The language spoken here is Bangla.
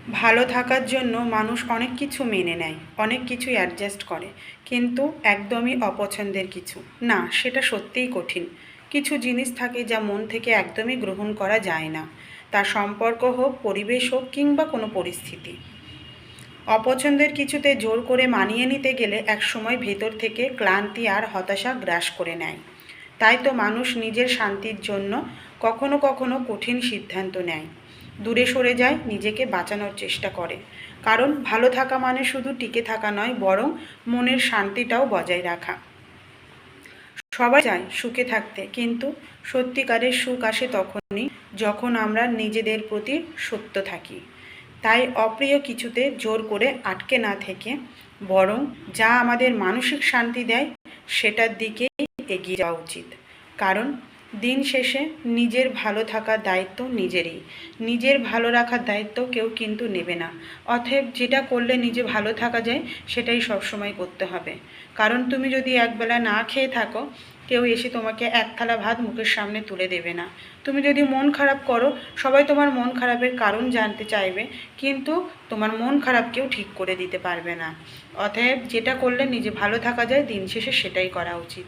ভালো থাকার জন্য মানুষ অনেক কিছু মেনে নেয়, অনেক কিছুই অ্যাডজাস্ট করে, কিন্তু একদমই অপছন্দের কিছু না, সেটা সত্যিই কঠিন। কিছু জিনিস থাকে যা মন থেকে একদমই গ্রহণ করা যায় না, তা সম্পর্ক হোক, পরিবেশ হোক কিংবা কোনো পরিস্থিতি। অপছন্দের কিছুতে জোর করে মানিয়ে নিতে গেলে একসময় ভেতর থেকে ক্লান্তি আর হতাশা গ্রাস করে নেয়। তাই তো মানুষ নিজের শান্তির জন্য কখনো কখনো কঠিন সিদ্ধান্ত নেয়, দূরে সরে যায়, নিজেকে বাঁচানোর চেষ্টা করে। কারণ ভালো থাকা মানে শুধু টিকে থাকা নয়, বরং মনের শান্তিটাও বজায় রাখা। সবাই চায় সুখে থাকতে, কিন্তু সত্যিকারের সুখ আসে তখনই যখন আমরা নিজেদের প্রতি সত্য থাকি। তাই অপ্রিয় কিছুতে জোর করে আটকে না থেকে বরং যা আমাদের মানসিক শান্তি দেয় সেটার দিকেই এগিয়ে যাওয়া উচিত। কারণ দিন শেষে নিজের ভালো থাকার দায়িত্ব নিজেরই। নিজের ভালো রাখার দায়িত্ব কেউ কিন্তু নেবে না। অতএব যেটা করলে নিজে ভালো থাকা যায় সেটাই সবসময় করতে হবে। কারণ তুমি যদি একবেলা না খেয়ে থাকো, কেউ এসে তোমাকে এক থালা ভাত মুখের সামনে তুলে দেবে না। তুমি যদি মন খারাপ করো, সবাই তোমার মন খারাপের কারণ জানতে চাইবে, কিন্তু তোমার মন খারাপ কেউ ঠিক করে দিতে পারবে না। অতএব যেটা করলে নিজে ভালো থাকা যায় দিন শেষে সেটাই করা উচিত।